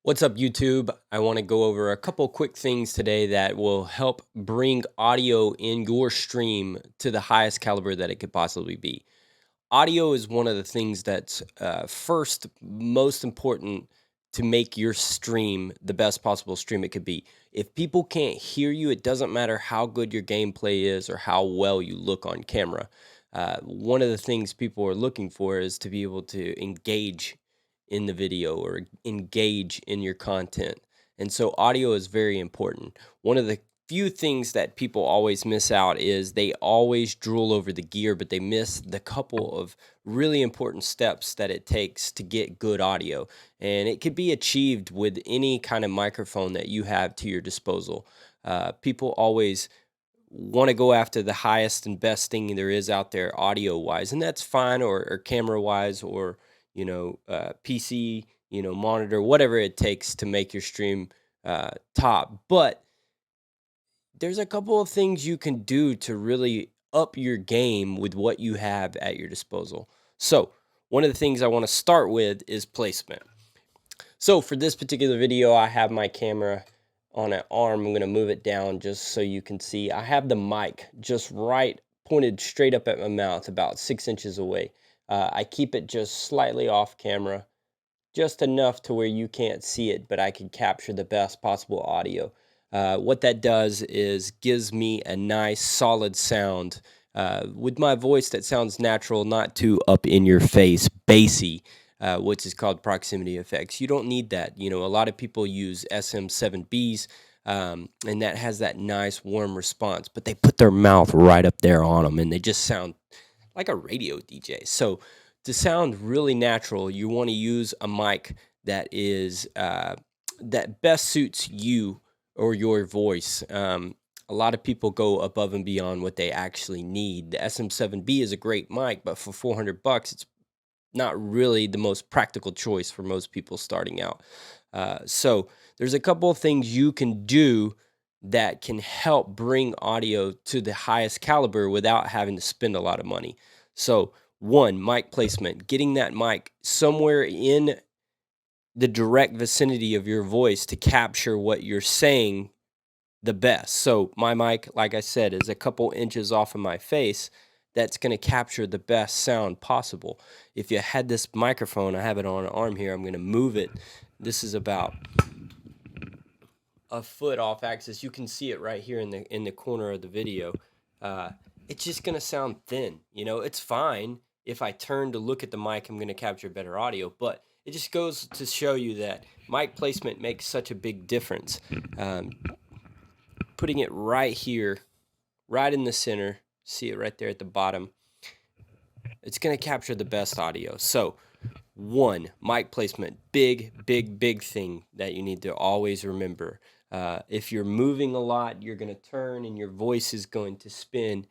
What's up, YouTube? I want to go over a couple quick things today that will help bring audio in your stream to the highest caliber that it could possibly be. Audio is one of the things that's first most important to make your stream the best possible stream it could be. If people can't hear you, it doesn't matter how good your gameplay is or how well you look on camera. One of the things people are looking for is to be able to engage in the video or engage in your content. And so audio is very important. One of the few things that people always miss out is they always drool over the gear, but they miss the couple of really important steps that it takes to get good audio. And it could be achieved with any kind of microphone that you have to your disposal. People always want to go after the highest and best thing there is out there audio wise, and that's fine, or camera wise, or PC, monitor, whatever it takes to make your stream top. But there's a couple of things you can do to really up your game with what you have at your disposal. So one of the things I want to start with is placement. So for this particular video, I have my camera on an arm. I'm going to move it down just so you can see. I have the mic just right pointed straight up at my mouth, about 6 inches away. I keep it just slightly off camera, just enough to where you can't see it, but I can capture the best possible audio. What that does is gives me a nice solid sound with my voice that sounds natural, not too up in your face, bassy, which is called proximity effects. You don't need that. A lot of people use SM7Bs, and that has that nice warm response, but they put their mouth right up there on them, and they just sound like a radio DJ. So to sound really natural, you want to use a mic that is that best suits you or your voice. A lot of people go above and beyond what they actually need. The SM7B is a great mic, but for $400, it's not really the most practical choice for most people starting out. So there's a couple of things you can do that can help bring audio to the highest caliber without having to spend a lot of money. So one, mic placement, getting that mic somewhere in the direct vicinity of your voice to capture what you're saying the best. So my mic, like I said, is a couple inches off of my face. That's going to capture the best sound possible. If you had this microphone, I have it on an arm here, I'm going to move it. This is about a foot off axis. You can see it right here in the corner of the video. It's just going to sound thin. It's fine. If I turn to look at the mic, I'm going to capture better audio, but it just goes to show you that mic placement makes such a big difference. Putting it right here, right in the center, see it right there at the bottom, it's going to capture the best audio. So one, mic placement, big thing that you need to always remember. If you're moving a lot, you're going to turn and your voice is going to spin.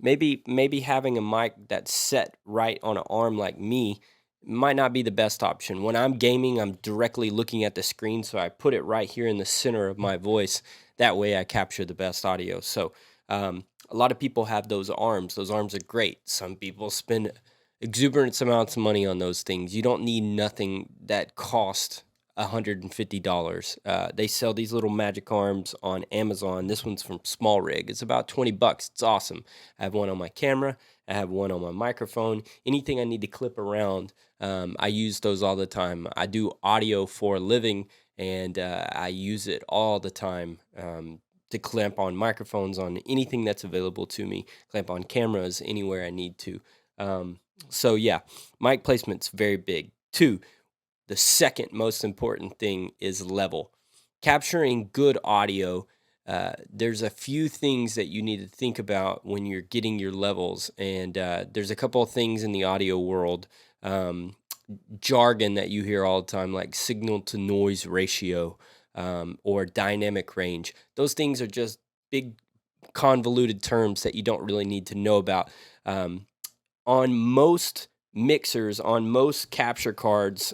Maybe having a mic that's set right on an arm like me might not be the best option. When I'm gaming, I'm directly looking at the screen, so I put it right here in the center of my voice. That way I capture the best audio. So a lot of people have those arms. Those arms are great. Some people spend exuberant amounts of money on those things. You don't need nothing that costs $150. They sell these little magic arms on Amazon. This one's from Small Rig. It's about $20. It's awesome. I have one on my camera. I have one on my microphone. Anything I need to clip around, I use those all the time. I do audio for a living, and I use it all the time to clamp on microphones, on anything that's available to me, clamp on cameras anywhere I need to. So yeah, mic placement's very big. Two, the second most important thing is level. Capturing good audio, there's a few things that you need to think about when you're getting your levels, and there's a couple of things in the audio world, jargon that you hear all the time, like signal to noise ratio, or dynamic range. Those things are just big convoluted terms that you don't really need to know about. On most mixers, on most capture cards,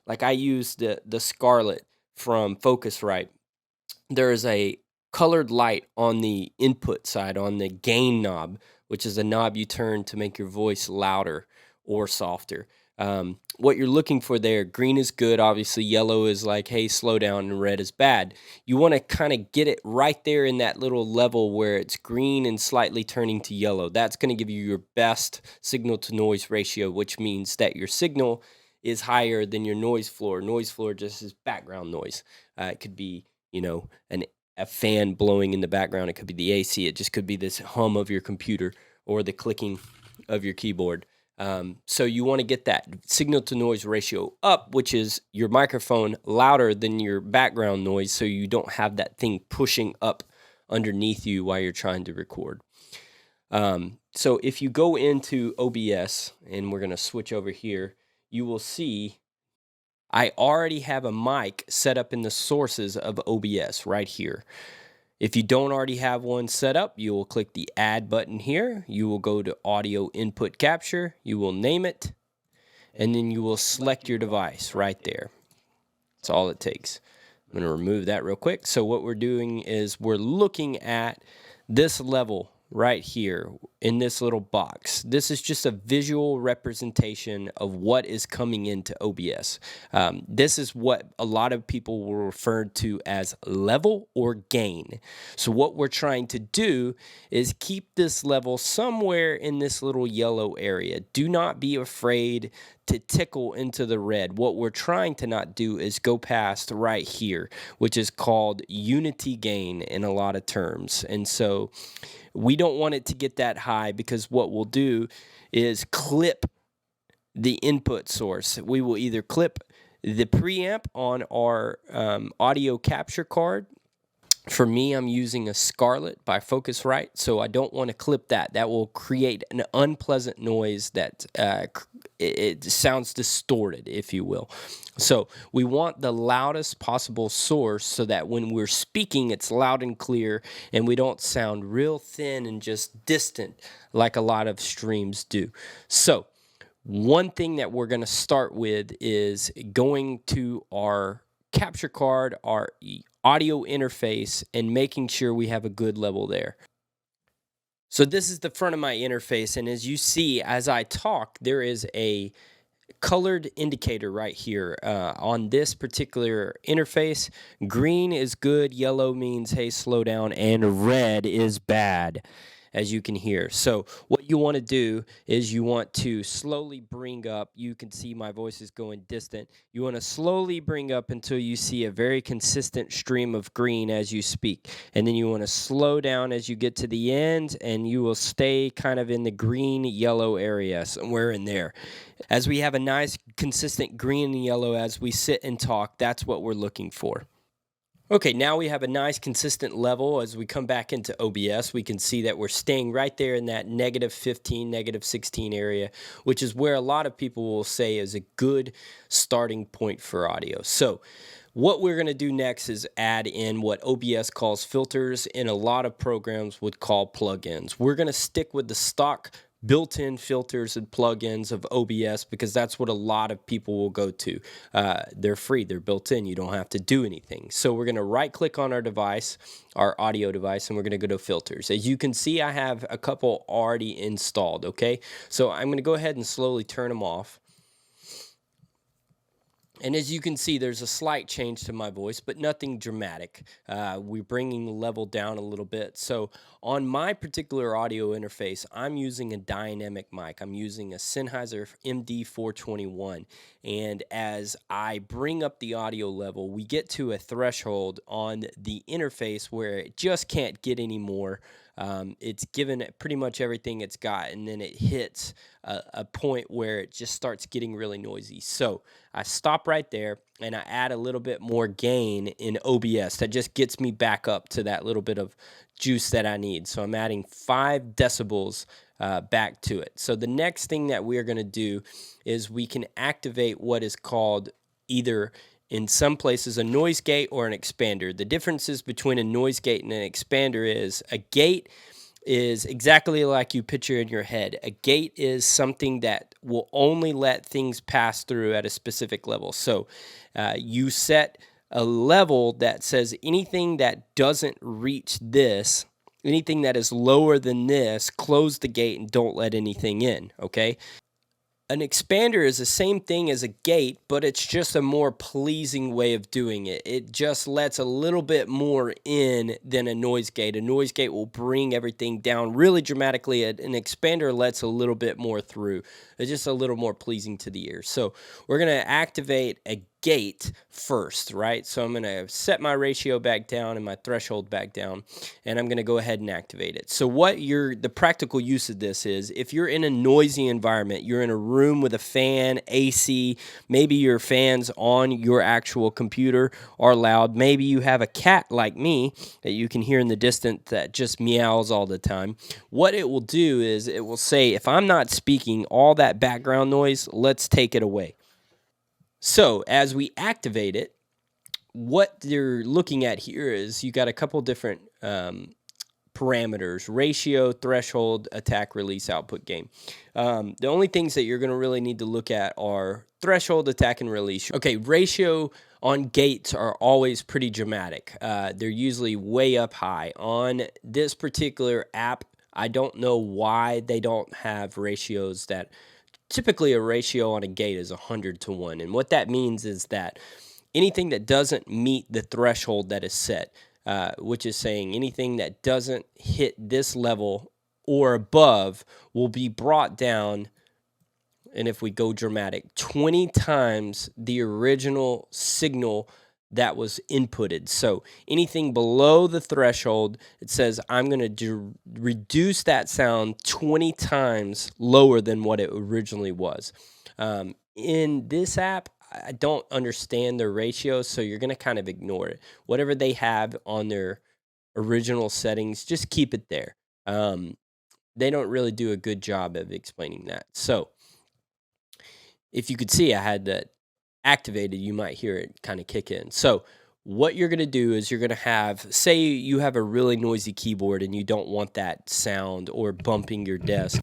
like I use the Scarlett from Focusrite, there is a colored light on the input side, on the gain knob, which is a knob you turn to make your voice louder or softer. What you're looking for there, green is good. Obviously, yellow is like, hey, slow down, and red is bad. You want to kind of get it right there in that little level where it's green and slightly turning to yellow. That's going to give you your best signal to noise ratio, which means that your signal is higher than your noise floor. Noise floor just is background noise. It could be, a fan blowing in the background. It could be the AC. It just could be this hum of your computer or the clicking of your keyboard. So you want to get that signal to noise ratio up, which is your microphone louder than your background noise, so you don't have that thing pushing up underneath you while you're trying to record. So if you go into OBS, and we're going to switch over here, you will see I already have a mic set up in the sources of OBS right here. If you don't already have one set up, you will click the Add button here. You will go to Audio Input Capture. You will name it, and then you will select your device right there. That's all it takes. I'm going to remove that real quick. So what we're doing is we're looking at this level right here in this little box. This is just a visual representation of what is coming into OBS. This is what a lot of people will refer to as level or gain. So what we're trying to do is keep this level somewhere in this little yellow area. Do not be afraid to tickle into the red. What we're trying to not do is go past right here, which is called unity gain in a lot of terms. And so we don't want it to get that high, because what we'll do is clip the input source. We will either clip the preamp on our audio capture card. For me, I'm using a Scarlett by Focusrite, so I don't want to clip that. That will create an unpleasant noise that it sounds distorted, if you will. So we want the loudest possible source so that when we're speaking, it's loud and clear, and we don't sound real thin and just distant like a lot of streams do. So one thing that we're going to start with is going to our capture card, our audio interface, and making sure we have a good level there. So this is the front of my interface, and as you see, as I talk, there is a colored indicator right here on this particular interface. Green is good, yellow means hey, slow down, and red is bad, as you can hear. So what you want to do is you want to slowly bring up. You can see my voice is going distant. You want to slowly bring up until you see a very consistent stream of green as you speak. And then you want to slow down as you get to the end, and you will stay kind of in the green yellow area, somewhere in there. As we have a nice consistent green and yellow as we sit and talk, that's what we're looking for. Okay, now we have a nice consistent level. As we come back into OBS, we can see that we're staying right there in that -15, -16 area, which is where a lot of people will say is a good starting point for audio. So what we're going to do next is add in what OBS calls filters, and a lot of programs would call plugins. We're going to stick with the stock built-in filters and plugins of OBS because that's what a lot of people will go to. They're free, they're built in, you don't have to do anything. So we're going to right-click on our device, our audio device, and we're going to go to filters. As you can see, I have a couple already installed, okay? So I'm going to go ahead and slowly turn them off. And as you can see, there's a slight change to my voice, but nothing dramatic. We're bringing the level down a little bit. So on my particular audio interface, I'm using a dynamic mic. I'm using a Sennheiser MD421. And as I bring up the audio level, we get to a threshold on the interface where it just can't get any more. It's given pretty much everything it's got, and then it hits a point where it just starts getting really noisy. So I stop right there, and I add a little bit more gain in OBS. That just gets me back up to that little bit of juice that I need. So I'm adding 5 decibels back to it. So the next thing that we're going to do is we can activate what is called either in some places a noise gate or an expander. The differences between a noise gate and an expander is a gate is exactly like you picture in your head. A gate is something that will only let things pass through at a specific level. So you set a level that says anything that doesn't reach this, anything that is lower than this, close the gate and don't let anything in, okay? An expander is the same thing as a gate, but it's just a more pleasing way of doing it. It just lets a little bit more in than a noise gate. A noise gate will bring everything down really dramatically. An expander lets a little bit more through. It's just a little more pleasing to the ear. So we're going to activate a gate first, right? So I'm going to set my ratio back down and my threshold back down, and I'm going to go ahead and activate it. So the practical use of this is, if you're in a noisy environment, you're in a room with a fan, AC, maybe your fans on your actual computer are loud. Maybe you have a cat like me that you can hear in the distance that just meows all the time. What it will do is it will say, if I'm not speaking, all that background noise, let's take it away. So as we activate it, what you're looking at here is you got a couple different parameters: ratio, threshold, attack, release, output, gain. The only things that you're going to really need to look at are threshold, attack, and release. Okay, ratio on gates are always pretty dramatic. They're usually way up high. On this particular app, I don't know why they don't have ratios that... Typically a ratio on a gate is 100-1. And what that means is that anything that doesn't meet the threshold that is set, which is saying anything that doesn't hit this level or above, will be brought down. And if we go dramatic, 20 times the original signal that was inputted. So anything below the threshold, it says I'm going to reduce that sound 20 times lower than what it originally was. In this app, I don't understand their ratios, so you're going to kind of ignore it. Whatever they have on their original settings, just keep it there. They don't really do a good job of explaining that. So if you could see, I had that activated, you might hear it kind of kick in. So what you're going to do is you're going to have, say you have a really noisy keyboard and you don't want that sound or bumping your desk.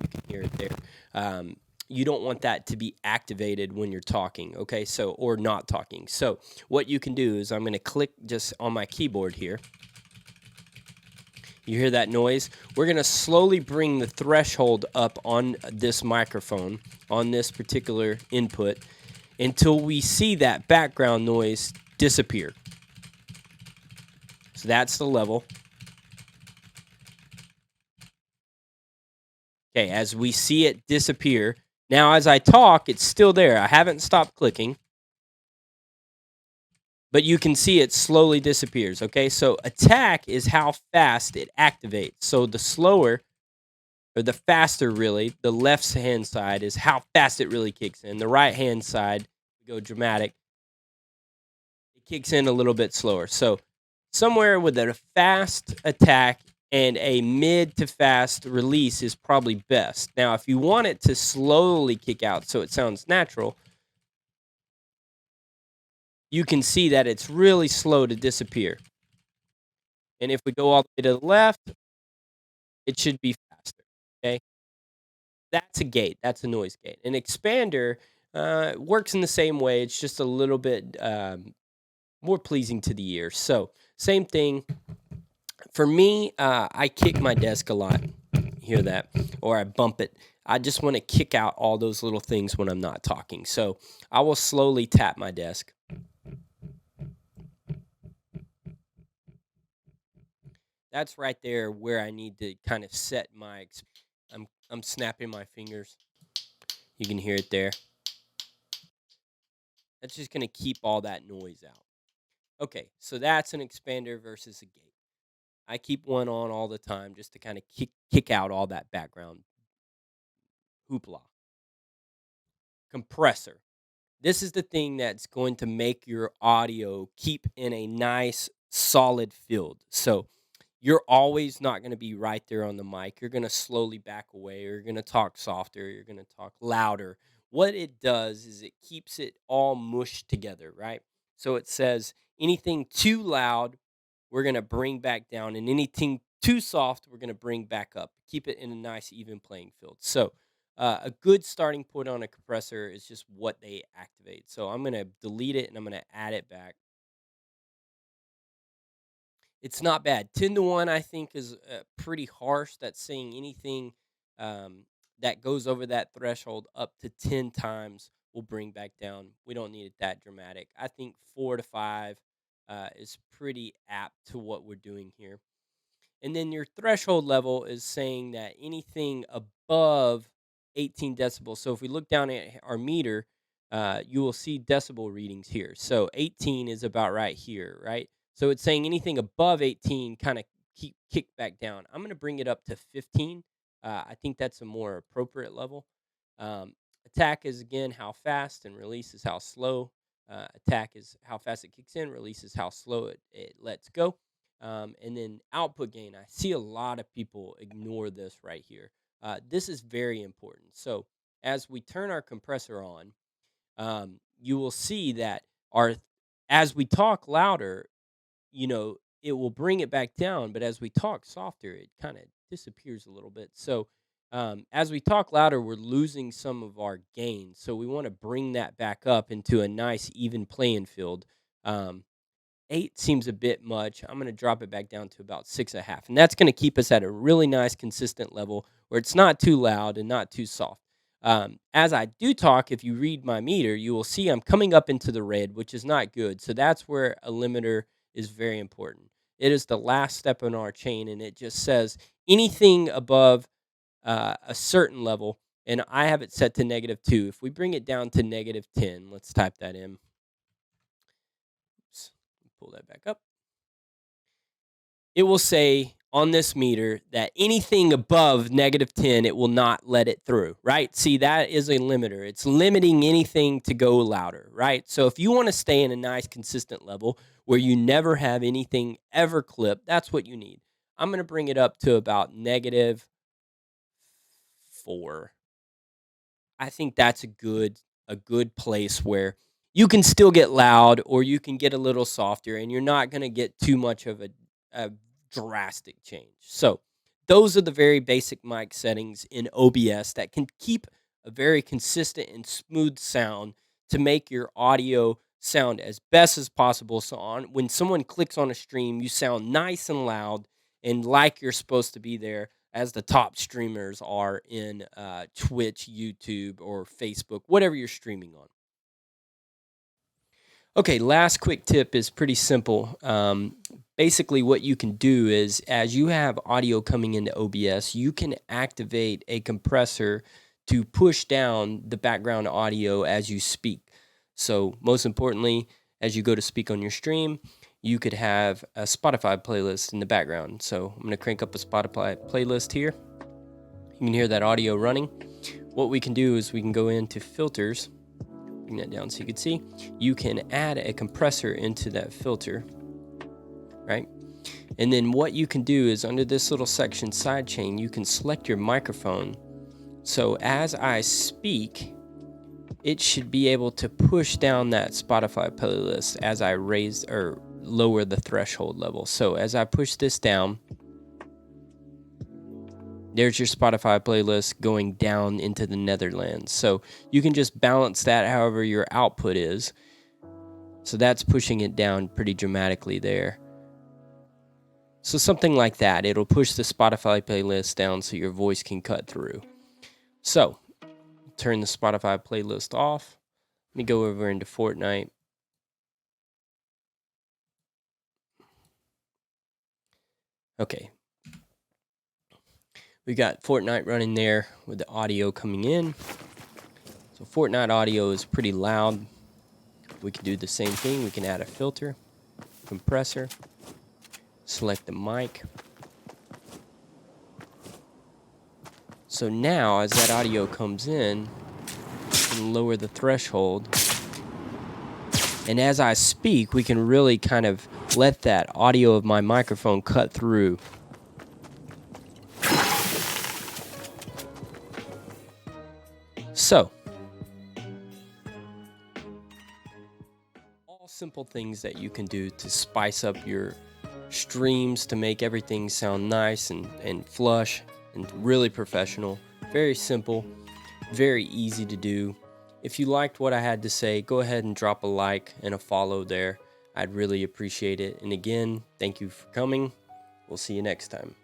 You can hear it there. You don't want that to be activated when you're talking, okay? So, or not talking. So what you can do is I'm going to click just on my keyboard here. You hear that noise? We're going to slowly bring the threshold up on this microphone, on this particular input, until we see that background noise disappear. So that's the level. Okay, as we see it disappear, now as I talk, it's still there. I haven't stopped clicking, but you can see it slowly disappears. Okay, so attack is how fast it activates. So the slower, or the faster really, the left hand side is how fast it really kicks in. The right hand side, we go dramatic, it kicks in a little bit slower. So somewhere with a fast attack and a mid to fast release is probably best. Now, if you want it to slowly kick out so it sounds natural, you can see that it's really slow to disappear. And if we go all the way to the left, it should be faster. Okay, that's a gate. That's a noise gate. An expander works in the same way. It's just a little bit more pleasing to the ear. So same thing. For me, I kick my desk a lot. Hear that? Or I bump it. I just want to kick out all those little things when I'm not talking. So I will slowly tap my desk. That's right there where I need to kind of set my... I'm snapping my fingers. You can hear it there. That's just going to keep all that noise out. Okay, so that's an expander versus a gate. I keep one on all the time just to kind of kick out all that background hoopla. Compressor. This is the thing that's going to make your audio keep in a nice, solid field. So you're always not going to be right there on the mic. You're going to slowly back away. You're going to talk softer. You're going to talk louder. What it does is it keeps it all mushed together, right? So it says anything too loud, we're going to bring back down, and anything too soft, we're going to bring back up. Keep it in a nice, even playing field. So a good starting point on a compressor is just what they activate. So I'm going to delete it and I'm going to add it back. It's not bad. 10-1, I think, is pretty harsh. That's saying anything that goes over that threshold up to 10 times will bring back down. We don't need it that dramatic. I think 4 to 5 is pretty apt to what we're doing here. And then your threshold level is saying that anything above 18 decibels. So if we look down at our meter, you will see decibel readings here. So 18 is about right here, right? So it's saying anything above 18 kind of keep kick back down. I'm going to bring it up to 15. I think that's a more appropriate level. Um, attack is again how fast, and release is how slow. Attack is how fast it kicks in, release is how slow it lets go. And then output gain. I see a lot of people ignore this right here. This is very important. So as we turn our compressor on, you will see that as we talk louder, it will bring it back down. But as we talk softer, it kind of disappears a little bit. So as we talk louder, we're losing some of our gain. So we want to bring that back up into a nice even playing field. 8 seems a bit much. I'm going to drop it back down to about 6.5. And that's going to keep us at a really nice, consistent level where it's not too loud and not too soft. As I do talk, if you read my meter, you will see I'm coming up into the red, which is not good. So that's where a limiter is very important. It is the last step in our chain, and it just says anything above a certain level, and I have it set to -2. If we bring it down to -10, let's type that in. Oops, pull that back up. It will say on this meter that anything above -10, it will not let it through, right? See, that is a limiter. It's limiting anything to go louder, right? So if you want to stay in a nice, consistent level where you never have anything ever clip, that's what you need. I'm going to bring it up to about -4. I think that's a good place where you can still get loud or you can get a little softer, and you're not going to get too much of a drastic change. So those are the very basic mic settings in OBS that can keep a very consistent and smooth sound to make your audio sound as best as possible. So when someone clicks on a stream, you sound nice and loud and like you're supposed to be there, as the top streamers are in Twitch, YouTube, or Facebook, whatever you're streaming on. Okay, last quick tip is pretty simple. Basically, what you can do is as you have audio coming into OBS, you can activate a compressor to push down the background audio as you speak. So, most importantly, as you go to speak on your stream, you could have a Spotify playlist in the background. So, I'm going to crank up a Spotify playlist here. You can hear that audio running. What we can do is we can go into filters. Bring that down so you can see. You can add a compressor into that filter, right? And then what you can do is under this little section sidechain, you can select your microphone. So as I speak, it should be able to push down that Spotify playlist as I raise or lower the threshold level. So as I push this down, there's your Spotify playlist going down into the Netherlands. So you can just balance that however your output is. So that's pushing it down pretty dramatically there. So something like that. It'll push the Spotify playlist down so your voice can cut through. So turn the Spotify playlist off. Let me go over into Fortnite. Okay. We got Fortnite running there with the audio coming in. So Fortnite audio is pretty loud. We can do the same thing. We can add a filter, compressor, select the mic. So now as that audio comes in, we can lower the threshold. And as I speak, we can really kind of let that audio of my microphone cut through. So, all simple things that you can do to spice up your streams to make everything sound nice and flush and really professional. Very simple, very easy to do. If you liked what I had to say, go ahead and drop a like and a follow there. I'd really appreciate it. And again, thank you for coming. We'll see you next time.